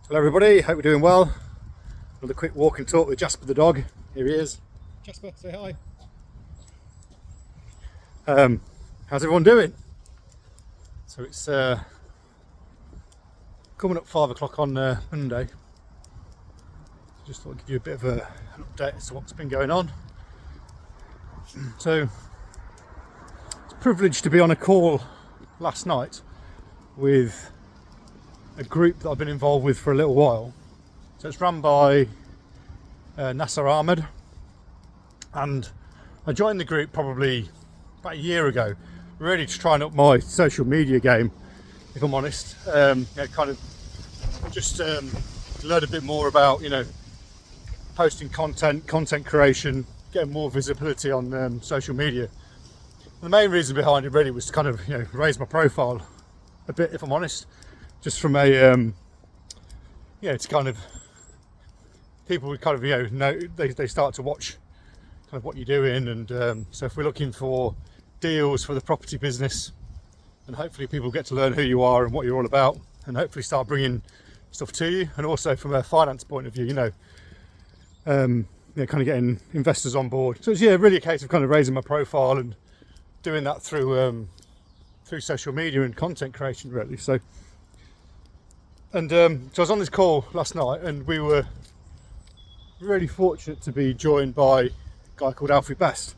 Hello everybody, hope you're doing well. Another quick walk and talk with Jasper the dog. Here he is. Jasper, say hi. How's everyone doing? So it's coming up 5 o'clock on Monday. Just thought I'd give you a bit of an update as to what's been going on. So it's a privilege to be on a call last night with a group that I've been involved with for a little while. So it's run by Nasser Ahmed, and I joined the group probably about a year ago, really to try and up my social media game, if I'm honest. Kind of just learn a bit more about, posting content creation, getting more visibility on social media. And the main reason behind it really was to kind of raise my profile a bit, if I'm honest. Just from a, it's kind of, people would kind of, know, they start to watch kind of what you're doing. And so if we're looking for deals for the property business, and hopefully people get to learn who you are and what you're all about, and hopefully start bringing stuff to you. And also from a finance point of view, kind of getting investors on board. So it's really a case of kind of raising my profile and doing that through social media and content creation, really. So I was on this call last night, and we were really fortunate to be joined by a guy called Alfie Best.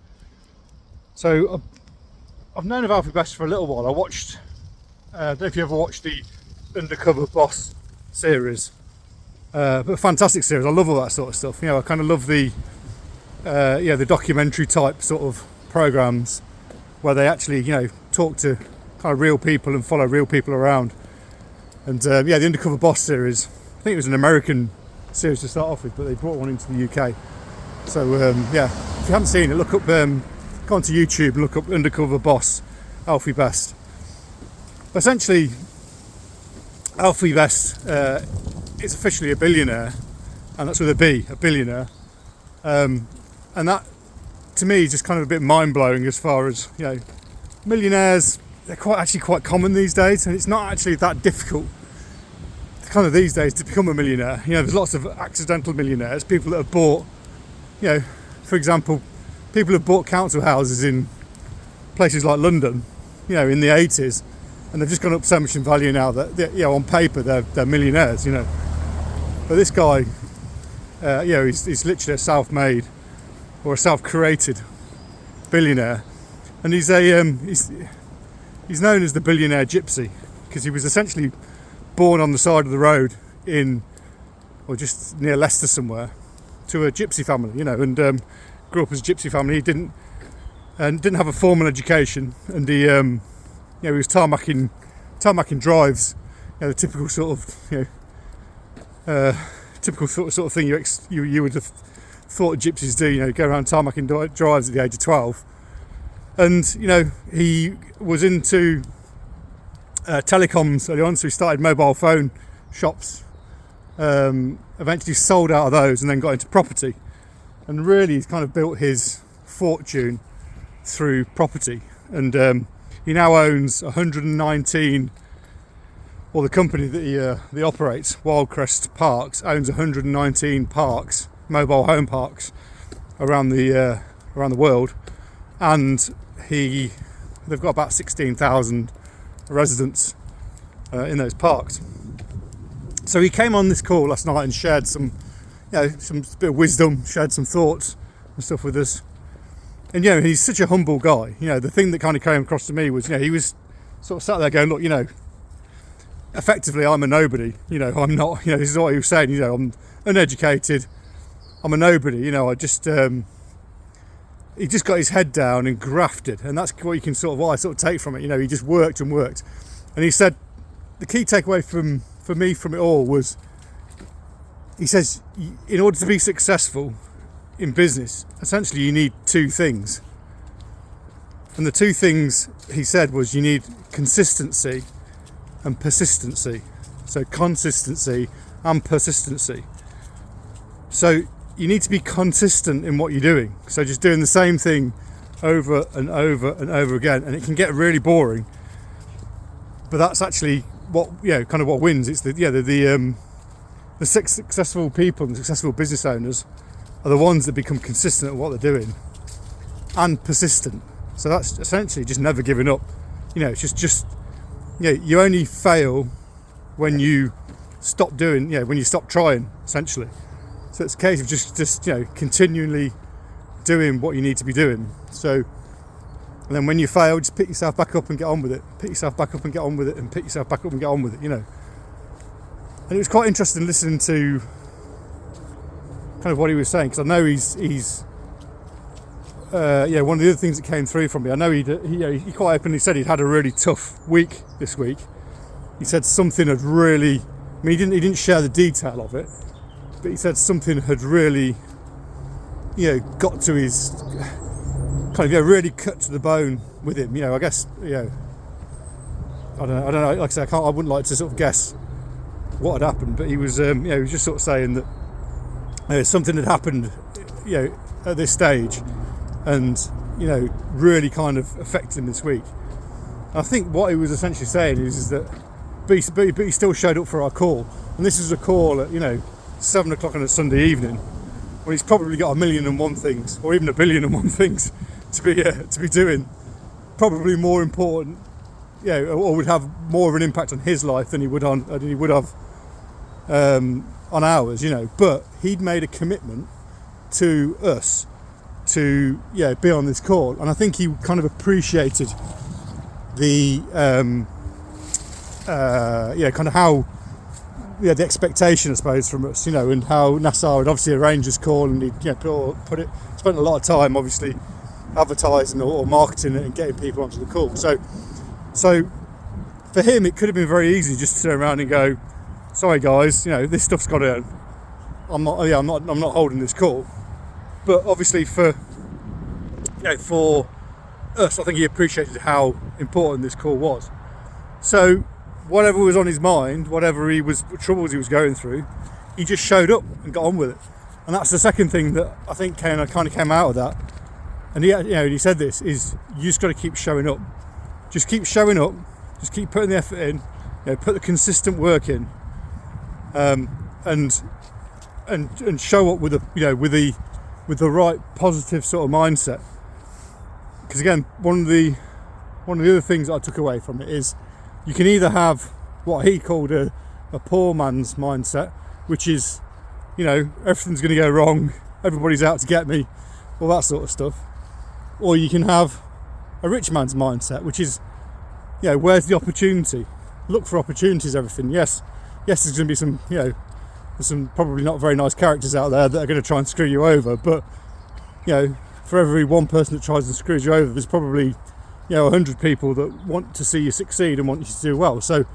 So I've known of Alfie Best for a little while. I watched, I don't know if you ever watched the Undercover Boss series, but a fantastic series. I love all that sort of stuff. I kind of love the documentary type sort of programs where they actually, talk to kind of real people and follow real people around. And the Undercover Boss series, I think it was an American series to start off with, but they brought one into the UK. So if you haven't seen it, look up, go onto YouTube and look up Undercover Boss, Alfie Best. Essentially, Alfie Best is officially a billionaire, and that's with a B, a billionaire. And that, to me, is just kind of a bit mind-blowing as far as, millionaires, they're quite common these days, and it's not actually that difficult kind of these days to become a millionaire. There's lots of accidental millionaires, people that have bought, for example, people have bought council houses in places like London, in the 80s, and they've just gone up so much in value now that, on paper they're millionaires, But this guy, he's literally a self-made or a self-created billionaire, and he's known as the billionaire gypsy because he was essentially born on the side of the road or just near Leicester somewhere, to a gypsy family, and grew up as a gypsy family. He didn't have a formal education, and he was tarmacking drives, the typical sort of thing you would have thought gypsies do, go around tarmacking drives at the age of 12. And he was into telecoms early on, so he started mobile phone shops, eventually sold out of those, and then got into property. And really he's kind of built his fortune through property. And he now owns 119, or the company that he operates, Wildcrest Parks, owns 119 parks, mobile home parks around the world. And they've got about 16,000 residents in those parks. So he came on this call last night and shared some bit of wisdom, shared some thoughts and stuff with us. And he's such a humble guy. The thing that kind of came across to me was, he was sort of sat there going, look, effectively I'm a nobody. I'm not. This is what he was saying. I'm uneducated. I'm a nobody. I just. He just got his head down and grafted, and that's what I sort of take from it. He just worked and worked. And he said the key takeaway for me from it all was, he says, in order to be successful in business, essentially you need two things. And the two things he said was, you need consistency and persistency. So consistency and persistency. So you need to be consistent in what you're doing. So just doing the same thing over and over and over again, and it can get really boring. But that's actually what kind of what wins. It's the the successful people and successful business owners are the ones that become consistent at what they're doing and persistent. So that's essentially just never giving up. It's just you only fail when you stop doing, when you stop trying, essentially. So it's a case of just continually doing what you need to be doing. So, and then when you fail, just pick yourself back up and get on with it. Pick yourself back up and get on with it, and pick yourself back up and get on with it. And it was quite interesting listening to kind of what he was saying, because I know he's one of the other things that came through from me. I know he quite openly said he'd had a really tough week this week. He said something had really, he didn't share the detail of it, but he said something had really, got to his kind of, really cut to the bone with him. I guess, I don't know. Like I say, I wouldn't like to sort of guess what had happened, but he was, he was just sort of saying that something had happened, at this stage, and really kind of affected him this week. I think what he was essentially saying is that, but he still showed up for our call, and this is a call at 7 o'clock on a Sunday evening, when he's probably got 1,000,001 things, or even 1,000,001 things to be doing, probably more important, or would have more of an impact on his life than he would have on ours, But he'd made a commitment to us to be on this call, and I think he kind of appreciated the kind of how the expectation, I suppose, from us, and how Nassar had obviously arranged this call, and he spent a lot of time obviously advertising or marketing it and getting people onto the call. So for him, it could have been very easy just to turn around and go, "Sorry guys, this stuff's got to. I'm not holding this call." But obviously for us, I think he appreciated how important this call was. So whatever was on his mind, troubles he was going through, he just showed up and got on with it. And that's the second thing that I think kind of came out of that. And he said this is, you just got to keep showing up. Just keep showing up. Just keep putting the effort in. Put the consistent work in, and show up with the right positive sort of mindset. Because again, one of the other things that I took away from it is, you can either have what he called a poor man's mindset, which is, everything's going to go wrong, everybody's out to get me, all that sort of stuff. Or you can have a rich man's mindset, which is, where's the opportunity? Look for opportunities, everything. Yes, there's going to be some, there's some probably not very nice characters out there that are going to try and screw you over, but, for every one person that tries to screw you over, there's probably 100 people that want to see you succeed and want you to do well. So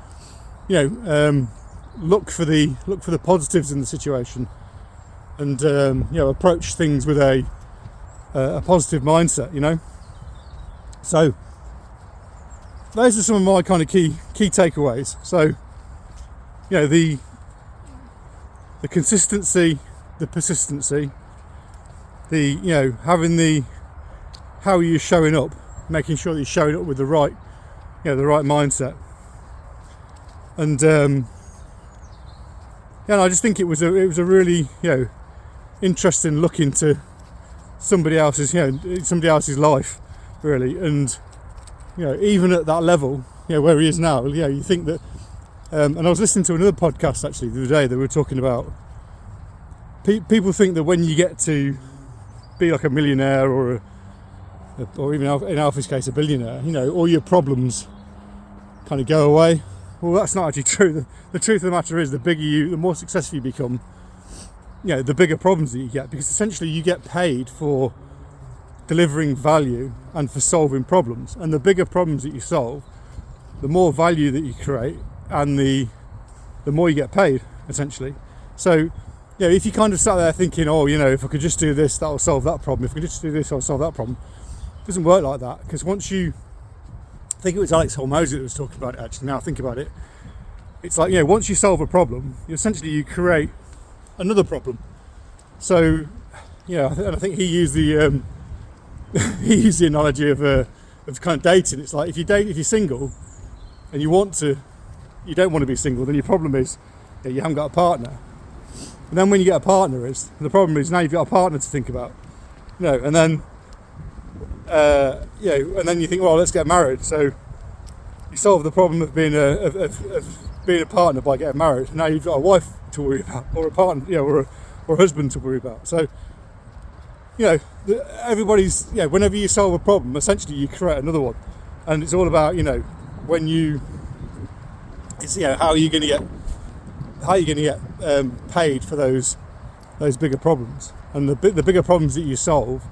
look for the positives in the situation, and approach things with a positive mindset. So those are some of my kind of key takeaways. So the consistency, the persistency, the having how you're showing up, making sure that you're showing up with the right mindset, and I just think it was a really interesting look into somebody else's life, really, and even at that level, where he is now, you think that, and I was listening to another podcast actually the other day that we were talking about. People think that when you get to be like a millionaire or even in Alfie's case a billionaire, all your problems kind of go away. Well, that's not actually true. The truth of the matter is, the more successful you become, the bigger problems that you get, because essentially you get paid for delivering value and for solving problems. And the bigger problems that you solve, the more value that you create, and the more you get paid, essentially. So, if you kind of sat there thinking, if I could just do this, that'll solve that problem. If I could just do this, I'll solve that problem. It doesn't work like that, because I think it was Alex Hormozy that was talking about it, actually, now I think about it. It's like, once you solve a problem, you create another problem. So, and I think he used the analogy of kind of dating. It's like, if you're single and you don't want to be single, then your problem is you haven't got a partner. And then when you get a partner, the problem is now you've got a partner to think about, and then and then you think, well, let's get married. So you solve the problem of being a partner by getting married. And now you've got a wife to worry about, or a partner, or a husband to worry about. So everybody's whenever you solve a problem, essentially you create another one, and it's all about when it's how are you going to get paid for those bigger problems, and the bigger problems that you solve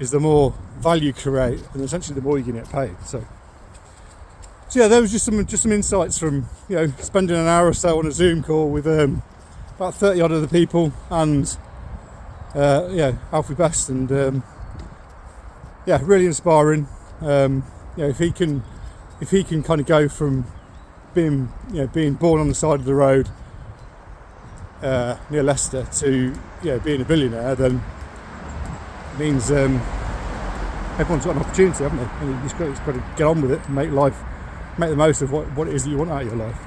is the more value you create, and essentially the more you're going to get paid. So there was just some insights from spending an hour or so on a Zoom call with about 30 odd other people, and Alfie Best, and really inspiring. If he can kind of go from being born on the side of the road near Leicester to being a billionaire, then it means everyone's got an opportunity, haven't they? And you've just got to get on with it and make the most of what it is that you want out of your life.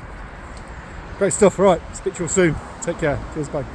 Great stuff. All right, speak to you all soon. Take care. Cheers. Bye.